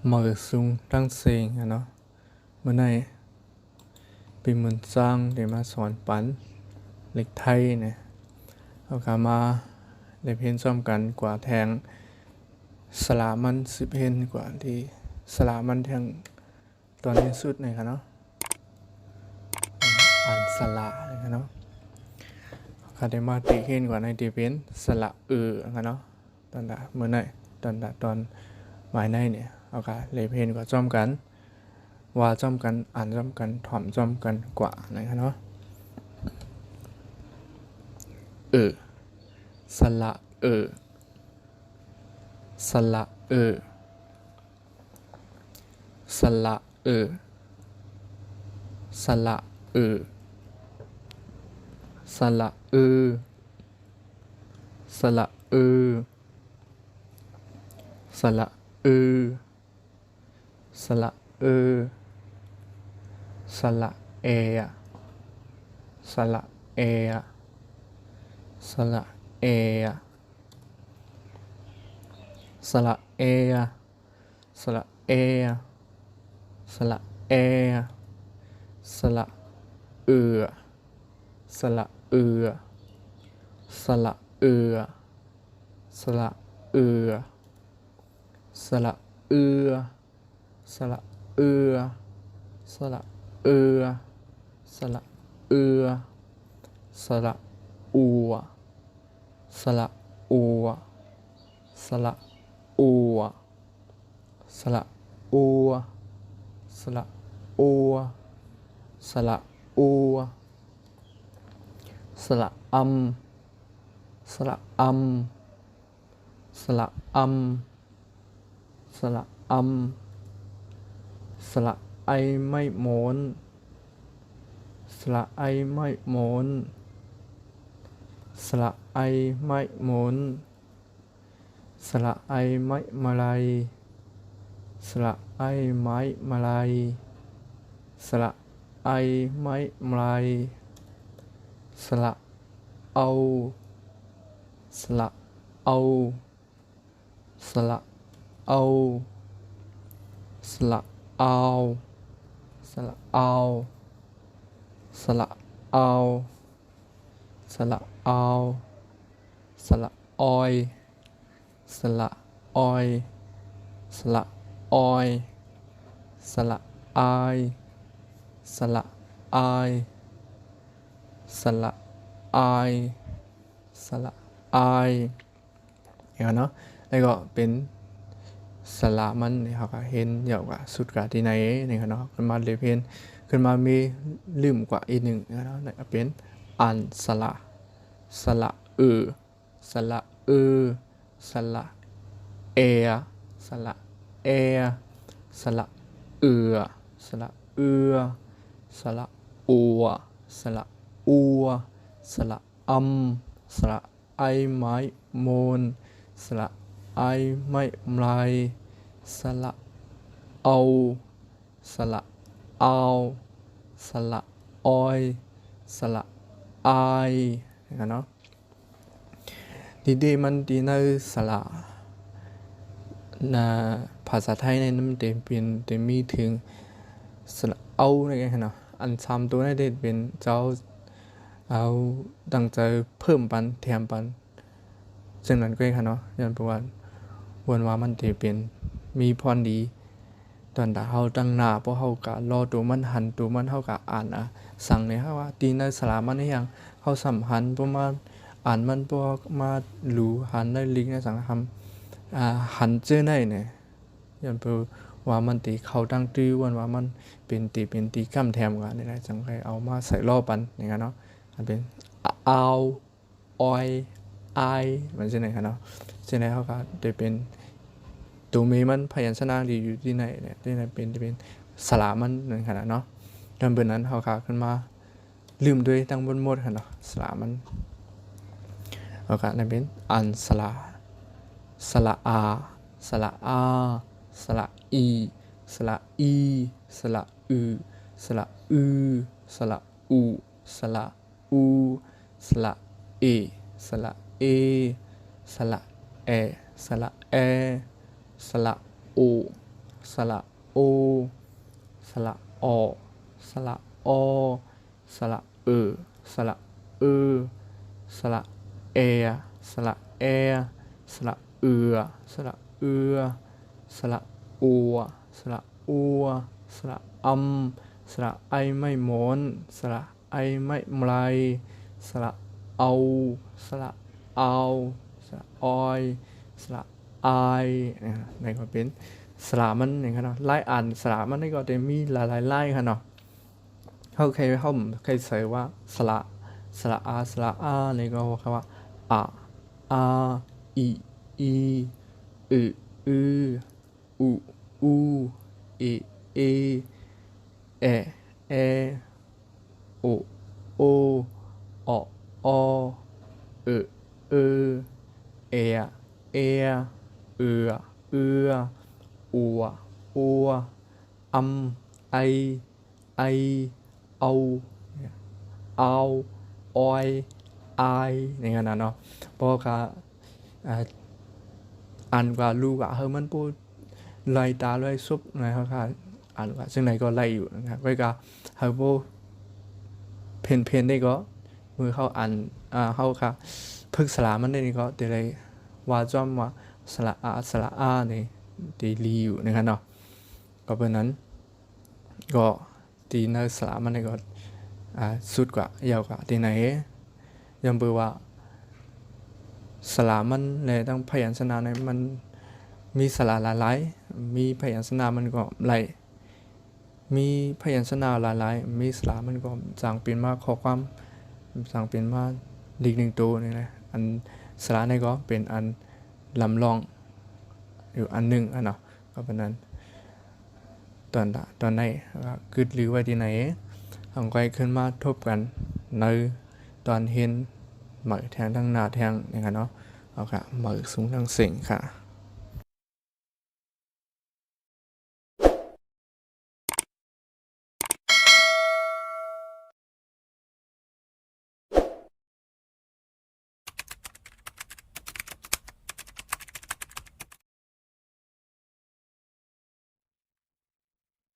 mở sung đang xình nó bữa nay bị mình sang để mà sอนbắn lịch thay nàyเอากามาได้เพียนซ้อมกันกว่าแทงสลามันสิบเห็นกว่าที่สลามันแทงตอนนี้สุดเลยครับเนาะอ่านสละเลยครับเนาะคาเดมาติเห็นกว่าในที่เป็นสละครับเนาะตอนเมื่อไหร่ตอนหมายในเนี่ยเอากาเลยเพียนกว่าซ้อมกันว่าซ้อมกันอ่านซ้อมกันถ่อมซ้อมกันกว่านะครับเนาะสละสละสละสละสละสละสละสละสละเอสละเอสละเอสละเอสละเอสละเอสละสละสละสละสละสละสละสละสละอัวสละอัวสละอัวสละอัวสละอัวสละอัวสละอัมสละอัมสละอัมสละอัมสละไอไม่หมนสละไอไม่หมนสละไอไม่หมนสละไอไม่มาลายสละไอไม้มาลายสละไอไม้มาลายสละเอาสละเอาสละเอาสละเอาสละเอาสละเอาสละเอาสละออยสละออยสละออยสละอายสละอายสละอายสละอายอย่างนั้นเนาะแล้วก็เป็นสละมันเนี่ยเขาก็เห็นเยอะกว่าสุดกว่าที่ไหนเนี่ยเนาะขึ้นมาเลยเพียนขึ้นมามีลืมกว่าอีกหนึ่งเนาะเนี่ยเป็นอันสละสละสละสละเอสละเอสละสละสละอัวสละอัวสละอัมสละไอไม้โมนสละไอไม่ไมายสละเอาสละเอาสละออยสละไอเนาะดีมันดีในสละภาษาไทยในนั้นเป็นมีถึงสละเอาในกันเนาะอันซ้ำตัวนี้ได้เป็นเจ้าเอาดังใจเพิ่มปันแถมปันซึ่งนั้นก็ค่ะเนาะย้อนประวัติวันว่ามันจะเป็นมีพรดีตอนเฮาตั้งหน้าเพราะเฮากะรอตัวมันหันตัวมันเฮากะอ่านสั่งในว่าตีในสลามันให้ยังเฮาสัมพันธ์ประมาณอ่านมันพอมาหรูหันได้ลิงในสังคมหันเจอได้เนี่ยย้อนว่ามันตีเขาตั้งตื้อวันว่ามันเป็นตีกำแถมกันนี่แหละจังใครเอามาใส่ล่อปันอย่างนั้นเนาะมันเป็นเอาออยไอมันใช่ไหมครับเนาะใช่ไหมเขาก็จะเป็นตัวเมมันพยัญชนะดีอยู่ที่ไหนเนี่ยที่ไหนเป็นสลามันนั่นขนาดเนาะตอนเบอร์นั้นเขาขาขึ้นมาลืมด้วยตั้งบนหมดค่ะเนาะสลามันเขาขานั่นเป็นอันสลาสละอาสละอาสละอีสละอีสละอืสละอืสละอูสละอูสละเอสละเอสละเอสละเอสละโอ สระโอสระอสระอสระสระสระเอสระแอสระสระสระอัวสระอัวสระสระไอไม่หมอนสระไอไม่ไมลายสระเอาสระเอาสระออยสระไอในก็เป็นสระมันอย่างเนาะไล่อ่านสระมันนี่ก็จะมีหลายไล่ค่ะเนาะเขาเคยใส่ว่าสระอานี่ก็คำว่าอาอีอือูเอเอโออออเอเออัวไอเอาออยไออย่างนั้นเนาะเพราะว่าอ่านว่าลูกมันพูดไล่ตาไล่ซุปนะครับอ่านว่าซึ่งไหนก็ไล่อยู่นะครับก็พูดเพนได้ก็มือเข้าอ่านเข้าค่ะพึกสลามันได้นี่ก็เดี๋ยวเลยว่าจอมว่าสระอานี่ตีลีอยู่นะครับเนาะก็เป็นนั้นก็ตีในสลามันได้ก็สุดกว่ายาวกว่าตีไหนยังเบอร์ว่าสลามันในตั้งพยัญชนะในมันมีสระหลายๆมีพยัญชนะมันก็หลายมีพยัญชนะหลายๆมีสระมันก็สั่งเป็นมาข้อความสั่งเป็นมาอีกหนึ่งตัวนี่นะอันสระนี่ก็เป็นอันลำลองอยู่อันหนึ่งเนาะก็เป็นนั้นตอนไหนกึดหรือไว้ที่ไหนเอาไว้ขึ้นมาทบกันในตอนเห็นเหมือแทงทั้งหน้าแทงอย่างเงี้ยเนาะเอาค่ะเหมือสูงทั้งเสียงค่ะ